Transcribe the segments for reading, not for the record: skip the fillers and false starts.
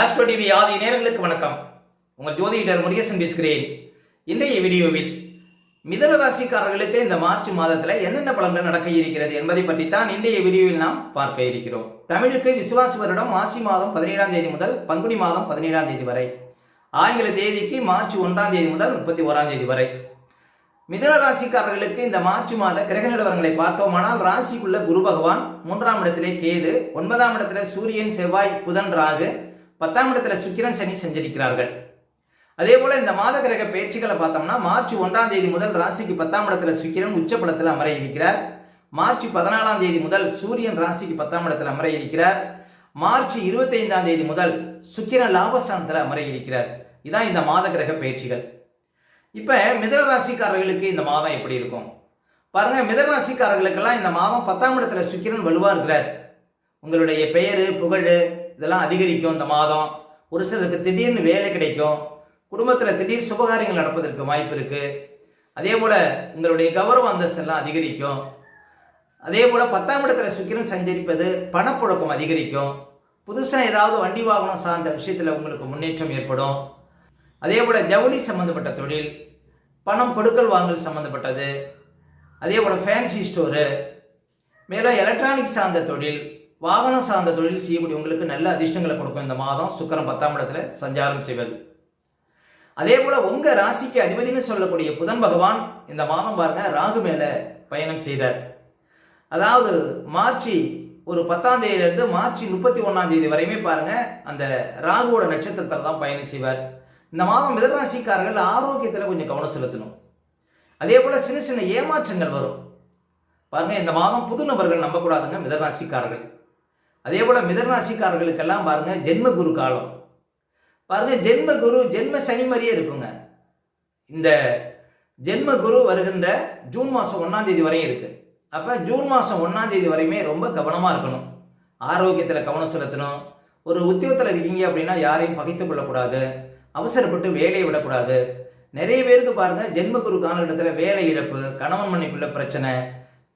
Astro TV ஆதி நேயர்களுக்கு வணக்கம். உங்கள் ஜோதிடர் முருகேசன் பேசுகிறேன். இன்றைய வீடியோவில் மிதுன ராசிக்காரர்களுக்கு இந்த மார்ச் மாதத்தில் என்னென்ன பலன்கள் நடக்க இருக்கிறது என்பதை பற்றி தான் இன்றைய வீடியோவில் நாம் பார்க்க இருக்கிறோம். தமிழுக்கு விசுவாச வருடம் மாசி மாதம் 17ஆம் தேதி முதல் பங்குனி மாதம் 17ஆம் தேதி வரை, ஆங்கில தேதிக்கு மார்ச் 1ஆம் தேதி முதல் 31ஆம் தேதி வரை. மிதுன ராசிக்காரர்களுக்கு இந்த மார்ச் மாத கிரக நிலவரங்களை பார்த்தோமானால், ராசிக்குள்ள குரு பகவான், 3ஆம் இடத்திலே கேது, 9ஆம் இடத்துல சூரியன், செவ்வாய், புதன், ராகு, 10ஆம் இடத்துல சுக்கிரன், சனி செஞ்சிருக்கிறார்கள். அதே போல இந்த மாத கிரக பயிற்சிகளை பார்த்தோம்னா, மார்ச் 1ஆம் தேதி முதல் ராசிக்கு 10ஆம் இடத்துல சுக்கிரன் உச்சபலத்தில் அமர இருக்கிறார். மார்ச் 14ஆம் தேதி முதல் சூரியன் ராசிக்கு 10ஆம் இடத்துல அமர இருக்கிறார். மார்ச் 25ஆம் தேதி முதல் சுக்கிரன் லாபஸ்தானத்தில் அமர இருக்கிறார். இதான் இந்த மாத கிரக பயிற்சிகள். இப்போ மிதுன ராசிக்காரர்களுக்கு இந்த மாதம் எப்படி இருக்கும் பாருங்க. மிதுன ராசிக்காரர்களுக்கெல்லாம் இந்த மாதம் 10ஆம் இடத்துல சுக்கிரன் வலுவாக இருக்கிறார். உங்களுடைய பெயர், புகழ் இதெல்லாம் அதிகரிக்கும். இந்த மாதம் ஒரு சிலருக்கு திடீர்னு வேலை கிடைக்கும். குடும்பத்தில் திடீர் சுபகாரியங்கள் நடப்பதற்கு வாய்ப்பு இருக்குது. அதே போல் உங்களுடைய கௌரவ அந்தஸ்தெல்லாம் அதிகரிக்கும். அதே போல் 10ஆம் இடத்துல சுக்கிரன் சஞ்சரிப்பது பணப்புழக்கம் அதிகரிக்கும். புதுசாக ஏதாவது வண்டி வாகனம் சார்ந்த விஷயத்தில் உங்களுக்கு முன்னேற்றம் ஏற்படும். அதே போல் ஜவுளி சம்மந்தப்பட்ட தொழில், பணம் கொடுக்கல் வாங்கல் சம்மந்தப்பட்டது, அதே போல் ஃபேன்சி ஸ்டோரு, மேலும் எலக்ட்ரானிக் சார்ந்த தொழில், வாகனம் சார்ந்த தொழில் செய்யக்கூடியவங்களுக்கு நல்ல அதிர்ஷ்டங்களை கொடுக்கும் இந்த மாதம் சுக்கிரன் 10ஆம் இடத்துல சஞ்சாரம் செய்வது. அதே போல் உங்கள் ராசிக்கு அதிபதினு சொல்லக்கூடிய புதன் பகவான் இந்த மாதம் பாருங்க ராகு மேலே பயணம் செய்கிறார். அதாவது மார்ச் 10ஆம் தேதியிலிருந்து மார்ச் 31ஆம் தேதி வரையுமே பாருங்க அந்த ராகுவோட நட்சத்திரத்தில் தான் பயணம் செய்வார். இந்த மாதம் மிதுன ராசிக்காரர்கள் ஆரோக்கியத்தில் கொஞ்சம் கவனம் செலுத்தணும். அதே போல் சின்ன சின்ன ஏமாற்றங்கள் வரும் பாருங்க. இந்த மாதம் புது நபர்கள் நம்பக்கூடாதுங்க மிதுன ராசிக்காரர்கள். அதே போல் மிதுன ராசிக்காரர்களுக்கெல்லாம் பாருங்க ஜென்ம குரு காலம் பாருங்க. ஜென்ம குரு ஜென்ம சனி மாதிரியே இருக்குங்க. இந்த ஜென்ம குரு வருகின்ற ஜூன் மாதம் 1ஆம் தேதி வரையும் இருக்கு. அப்போ ஜூன் மாதம் 1ஆம் தேதி வரையுமே ரொம்ப கவனமாக இருக்கணும். ஆரோக்கியத்தில் கவனம் செலுத்தணும். ஒரு உத்தியோகத்தில் இருக்கீங்க அப்படின்னா யாரையும் பகைத்து கொள்ளக்கூடாது. அவசரப்பட்டு வேலையை விடக்கூடாது. நிறைய பேருக்கு பாருங்க ஜென்ம குரு காலகட்டத்தில் வேலை இழப்பு, கணவன் மனைவிக்குள்ள பிரச்சனை,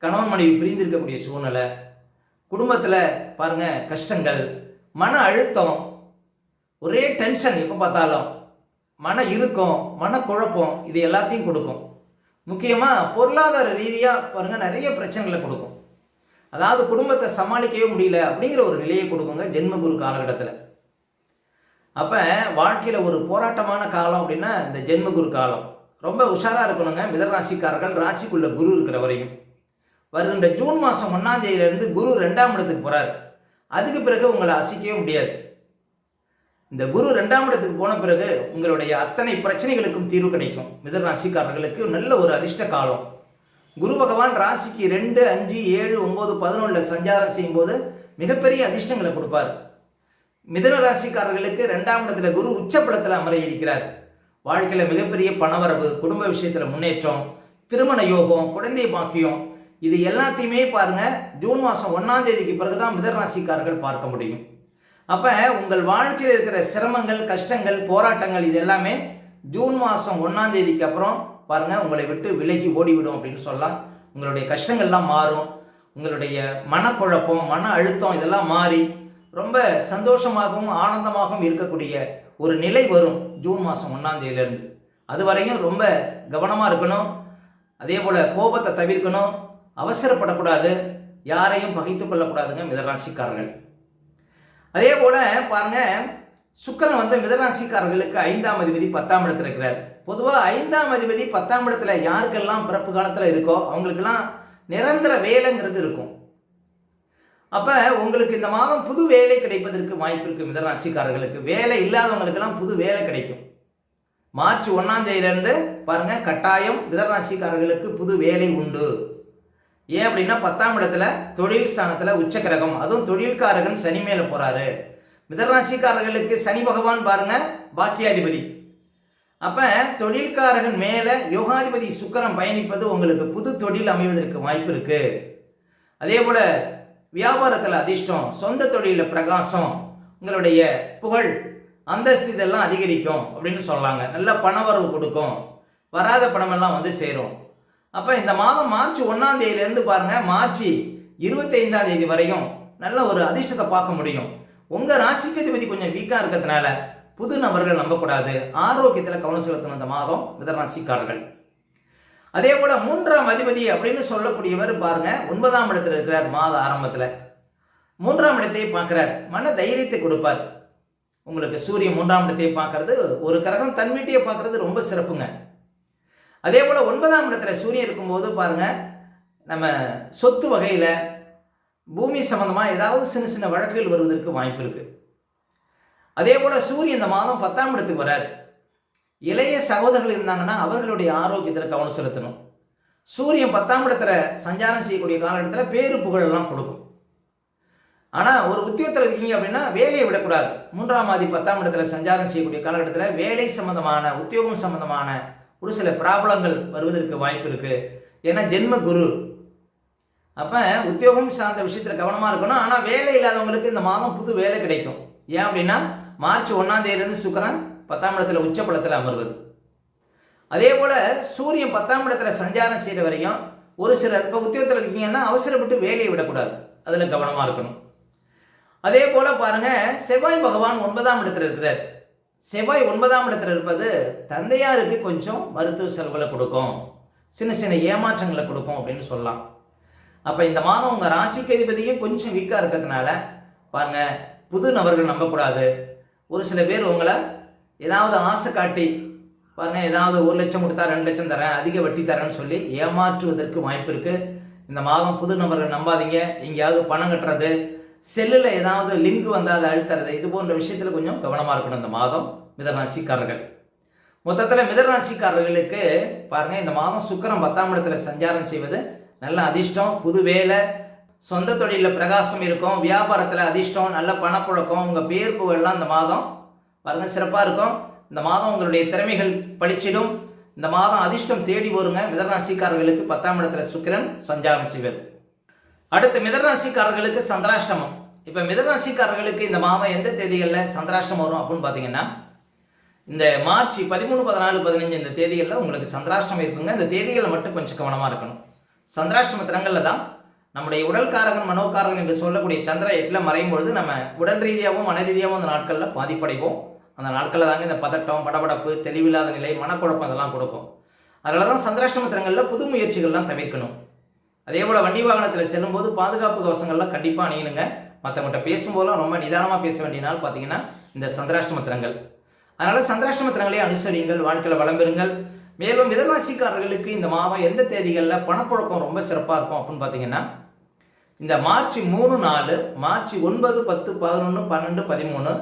கணவன் மனைவி பிரிந்திருக்கக்கூடிய சூழ்நிலை, குடும்பத்தில் பாருங்க கஷ்டங்கள், மன அழுத்தம், ஒரே டென்ஷன், எப்போ பார்த்தாலும் மன இறுக்கம், மனக்குழப்பம், இது எல்லாத்தையும் கொடுக்கும். முக்கியமாக பொருளாதார ரீதியாக பாருங்க நிறைய பிரச்சனைகளை கொடுக்கும். அதாவது குடும்பத்தை சமாளிக்கவே முடியல அப்படிங்கிற ஒரு நிலையை கொடுக்குங்க ஜென்மகுரு காலகட்டத்தில். அப்போ வாழ்க்கையில் ஒரு போராட்டமான காலம் அப்படின்னா இந்த ஜென்மகுரு காலம். ரொம்ப உஷாராக இருக்கணுங்க மிதுன ராசிக்காரர்கள். ராசிக்குள்ள குரு இருக்கிற வரையும் வருகின்ற ஜூன் மாதம் 1ஆம் தேதியிலிருந்து குரு 2ஆம் இடத்துக்கு போகிறார். அதுக்கு பிறகு உங்களை அசைக்கவே முடியாது. இந்த குரு 2ஆம் இடத்துக்கு போன பிறகு உங்களுடைய அத்தனை பிரச்சனைகளுக்கும் தீர்வு கிடைக்கும். மிதுன ராசிக்காரர்களுக்கு நல்ல ஒரு அதிர்ஷ்ட காலம். குரு பகவான் ராசிக்கு 2, 5, 7, 9, 11 சஞ்சாரம் செய்யும்போது மிகப்பெரிய அதிர்ஷ்டங்களை கொடுப்பார். மிதுன ராசிக்காரர்களுக்கு 2ஆம் இடத்துல குரு உச்சபலத்தில் அமர இருக்கிறார். வாழ்க்கையில் மிகப்பெரிய பணவரவு, குடும்ப விஷயத்தில் முன்னேற்றம், திருமண யோகம், குழந்தை பாக்கியம், இது எல்லாத்தையுமே பாருங்க ஜூன் மாதம் 1ஆம் தேதிக்கு பிறகுதான் மிதுன ராசிக்காரர்கள் பார்க்க முடியும். அப்போ உங்கள் வாழ்க்கையில் இருக்கிற சிரமங்கள், கஷ்டங்கள், போராட்டங்கள் இது எல்லாமே ஜூன் மாதம் 1ஆம் தேதிக்கு அப்புறம் பாருங்க உங்களை விட்டு விலகி ஓடிவிடும் அப்படின்னு சொல்லலாம். உங்களுடைய கஷ்டங்கள்லாம் மாறும். உங்களுடைய மனக்குழப்பம், மன அழுத்தம் இதெல்லாம் மாறி ரொம்ப சந்தோஷமாகவும் ஆனந்தமாகவும் இருக்கக்கூடிய ஒரு நிலை வரும் ஜூன் மாதம் 1ஆம் தேதியிலிருந்து. அது வரையும் ரொம்ப கவனமாக இருக்கணும். அதே போல் கோபத்தை தவிர்க்கணும். அவசரப்படக்கூடாது. யாரையும் பகைத்து கொள்ளக்கூடாதுங்க மிதுன ராசிக்காரர்கள். அதே போல் பாருங்க சுக்கிரன் மிதுன ராசிக்காரர்களுக்கு 5ஆம் அதிபதி 10ஆம் இடத்துல இருக்கிறார். பொதுவாக 5ஆம் அதிபதி 10ஆம் இடத்துல யாருக்கெல்லாம் பிறப்பு காலத்தில் இருக்கோ அவங்களுக்கெல்லாம் நிரந்தர வேலைங்கிறது இருக்கும். அப்போ உங்களுக்கு இந்த மாதம் புது வேலை கிடைப்பதற்கு வாய்ப்பு இருக்குது. மிதுன ராசிக்காரர்களுக்கு வேலை இல்லாதவங்களுக்கெல்லாம் புது வேலை கிடைக்கும். மார்ச் 1ஆம் தேதியிலேருந்து பாருங்க கட்டாயம் மிதுன ராசிக்காரர்களுக்கு புது வேலை உண்டு. ஏன் அப்படின்னா 10ஆம் இடத்துல தொழில் ஸ்தானத்தில் உச்ச கிரகம், அதுவும் தொழில்காரகன் சனி மேலே போகிறாரு. மிதுன ராசிக்காரர்களுக்கு சனி பகவான் பாருங்க பாக்கியாதிபதி. அப்போ தொழில்காரகன் மேலே யோகாதிபதி சுக்கிரன் பயணிப்பது உங்களுக்கு புது தொழில் அமைவதற்கு வாய்ப்பு இருக்கு. அதே போல் வியாபாரத்தில் அதிர்ஷ்டம், சொந்த தொழிலில் பிரகாசம், உங்களுடைய புகழ், அந்தஸ்து இதெல்லாம் அதிகரிக்கும் அப்படின்னு சொல்லலாங்க. நல்ல பணவரவு கொடுக்கும். வராத பணமெல்லாம் சேரும். அப்போ இந்த மாதம் மார்ச் 1ஆம் தேதியிலேருந்து பாருங்கள் மார்ச் 25ஆம் தேதி வரையும் நல்ல ஒரு அதிர்ஷ்டத்தை பார்க்க முடியும். உங்கள் ராசிக்கு அதிபதி கொஞ்சம் வீக்காக இருக்கிறதுனால புது நபர்கள் நம்பக்கூடாது. ஆரோக்கியத்தில் கவனம் செலுத்தணும் இந்த மாதம் மிதராசிக்காரர்கள். அதே போல் 3ஆம் அதிபதி அப்படின்னு சொல்லக்கூடியவர் பாருங்க 9ஆம் இடத்துல இருக்கிறார். மாத ஆரம்பத்தில் 3ஆம் இடத்தை பார்க்குறார். மன தைரியத்தை கொடுப்பார். உங்களுக்கு சூரியன் 3ஆம் இடத்தை பார்க்கறது, ஒரு கிரகம் தன் வீட்டையை பார்க்கறது ரொம்ப சிறப்புங்க. அதே போல் 9ஆம் இடத்துல சூரியன் இருக்கும்போது பாருங்க, நம்ம சொத்து வகையில் பூமி சம்பந்தமாக ஏதாவது சின்ன சின்ன வழக்குகள் வருவதற்கு வாய்ப்பு இருக்குது. அதே போல் சூரியன் இந்த மாதம் 10ஆம் இடத்துக்கு வரார். இளைய சகோதரர்கள் இருந்தாங்கன்னா அவர்களுடைய ஆரோக்கியத்தில் கவனம் செலுத்தணும். சூரியன் 10ஆம் இடத்துல சஞ்சாரம் செய்யக்கூடிய காலகட்டத்தில் பேரு புகழெல்லாம் கொடுக்கும். ஆனால் ஒரு உத்தியோகத்தில் இருக்கீங்க அப்படின்னா வேலையை விடக்கூடாது. 3ஆம் ஆதி 10ஆம் இடத்துல சஞ்சாரம் செய்யக்கூடிய காலகட்டத்தில் வேலை சம்பந்தமான உத்தியோகம் சம்பந்தமான ஒரு சில ப்ராப்ளங்கள் வருவதற்கு வாய்ப்பு இருக்குது. ஏன்னா ஜென்ம குரு. அப்போ உத்தியோகம் சார்ந்த விஷயத்தில் கவனமாக இருக்கணும். ஆனால் வேலை இல்லாதவங்களுக்கு இந்த மாதம் புது வேலை கிடைக்கும். ஏன் அப்படின்னா மார்ச் 1ஆம் தேதியிலிருந்து சுக்கிரன் 10ஆம் இடத்துல உச்சபலத்தில் அமர்வது. அதே போல் சூரியன் 10ஆம் இடத்துல சஞ்சாரம் செய்கிற வரையும் ஒரு சிலர் இப்போ உத்தியோகத்தில் இருக்கீங்கன்னா அவசரப்பட்டு வேலையை விடக்கூடாது. அதில் கவனமாக இருக்கணும். அதே போல் பாருங்கள், செவ்வாய் பகவான் 9ஆம் இடத்துல இருக்கிறார். செவ்வாய் 9ஆம் இடத்துல இருப்பது தந்தையாருக்கு கொஞ்சம் மருத்துவ செலவுகளை கொடுக்கும், சின்ன சின்ன ஏமாற்றங்களை கொடுக்கும் அப்படின்னு சொல்லலாம். அப்போ இந்த மாதம் உங்கள் ராசிக்கு அதிபதியும் கொஞ்சம் வீக்காக இருக்கிறதுனால பாருங்கள், புது நபர்கள் நம்பக்கூடாது. ஒரு சில பேர் உங்களை ஏதாவது ஆசை காட்டி பாருங்கள், ஏதாவது 1 லட்சம் கொடுத்தா 2 லட்சம் தரேன், அதிக வட்டி தரேன்னு சொல்லி ஏமாற்றுவதற்கு வாய்ப்பு இருக்குது. இந்த மாதம் புது நபர்கள் நம்பாதீங்க. எங்கேயாவது பணம் கட்டுறது, செல்லில் ஏதாவது லிங்க் வந்தால் அதை அழுத்துறது, இது போன்ற விஷயத்தில் கொஞ்சம் கவனமாக இருக்கணும் இந்த மாதம் மிதராசிக்காரர்கள். மொத்தத்தில் மிதராசிக்காரர்களுக்கு பாருங்கள், இந்த மாதம் சுக்கிரன் 10ஆம் இடத்துல சஞ்சாரம் செய்வது நல்ல அதிர்ஷ்டம். புது வேலை, சொந்த தொழிலில் பிரகாசம் இருக்கும், வியாபாரத்தில் அதிர்ஷ்டம், நல்ல பணப்புழக்கம், உங்கள் பேர் புகழ்லாம் இந்த மாதம் பாருங்கள் சிறப்பாக இருக்கும். இந்த மாதம் உங்களுடைய திறமைகள் படிச்சிடும். இந்த மாதம் அதிர்ஷ்டம் தேடி வருங்க மிதராசிக்காரர்களுக்கு 10ஆம் இடத்துல சுக்கிரன் சஞ்சாரம் செய்வது. அடுத்து மிதராசிக்காரர்களுக்கு சந்திராஷ்டமம். இப்போ மிதராசிக்காரர்களுக்கு இந்த மாதம் எந்த தேதிகளில் சந்திராஷ்டமம் வரும் அப்படின்னு பார்த்தீங்கன்னா, இந்த மார்ச் 13, 14, 15 இந்த தேதிகளில் உங்களுக்கு சந்திராஷ்டமம் இருக்குங்க. இந்த தேதிகளில் மட்டும் கொஞ்சம் கவனமாக இருக்கணும். சந்திராஷ்டம தினங்களில் தான் நம்முடைய உடல்காரகன் மனோகாரகன் என்று சொல்லக்கூடிய சந்திர 8ல் மறையும் பொழுது நம்ம உடல் ரீதியாகவும் மன ரீதியாகவும் அந்த நாட்களில் பாதிப்படைவோம். அந்த நாட்களில் தாங்க இந்த பதட்டம், படபடப்பு, தெளிவில்லாத நிலை, மனக்குழப்பம் இதெல்லாம் கொடுக்கும். அதனால தான் சந்திராஷ்டம தினங்களில் புது முயற்சிகள்லாம் தவிர்க்கணும். அதே போல் வண்டி வாகனத்தில் செல்லும்போது பாதுகாப்பு கவசங்கள்லாம் கண்டிப்பாக அணியணுங்க. மற்றவங்கள்ட்ட பேசும்போதெல்லாம் ரொம்ப நிதானமாக பேச வேண்டிய நாள் பார்த்தீங்கன்னா இந்த சந்திராஷ்டம தினங்கள். அதனால் சந்திராஷ்டம தினங்களே அனுசரியுங்கள், வாழ்க்கையில் வளம் பெறுங்கள். மேலும் மிதராசிக்காரர்களுக்கு இந்த மாதம் எந்த தேதிகளில் பணப்புழக்கம் ரொம்ப சிறப்பாக இருக்கும் அப்படின்னு பார்த்தீங்கன்னா, இந்த மார்ச் 3, 4, மார்ச் 9, 10, 11, 12, 13,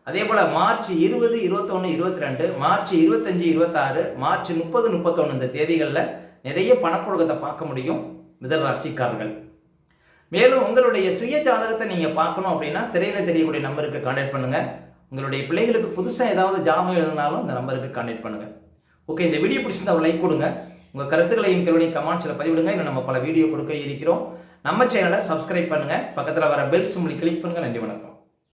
அதே போல் மார்ச் 20, 21, 22, மார்ச் 25, 26, மார்ச் 30, 31 இந்த தேதிகளில் நிறைய பணப்புழக்கத்தை பார்க்க முடியும் மிதராசிக்காரர்கள். மேலும் உங்களுடைய சுய ஜாதகத்தை நீங்கள் பார்க்கணும் அப்படின்னா திரையில் தெரியக்கூடிய நம்பருக்கு கான்டாக்ட் பண்ணுங்கள். உங்களுடைய பிள்ளைகளுக்கு புதுசாக ஏதாவது ஜாதகம் எழுதினாலும் இந்த நம்பருக்கு கான்டாக்ட் பண்ணுங்கள். ஓகே, இந்த வீடியோ பிடிச்சிருந்தா ஒரு லைக் கொடுங்க. உங்கள் கருத்துக்களையும் கேள்வியும் கமெண்ட்ஸில் பதிவிடுங்க. இன்னும் நம்ம பல வீடியோ கொடுக்க இருக்கிறோம். நம்ம சேனலை சப்ஸ்கிரைப் பண்ணுங்கள். பக்கத்தில் வர பெல் சிம்பலை கிளிக் பண்ணுங்கள். நன்றி, வணக்கம்.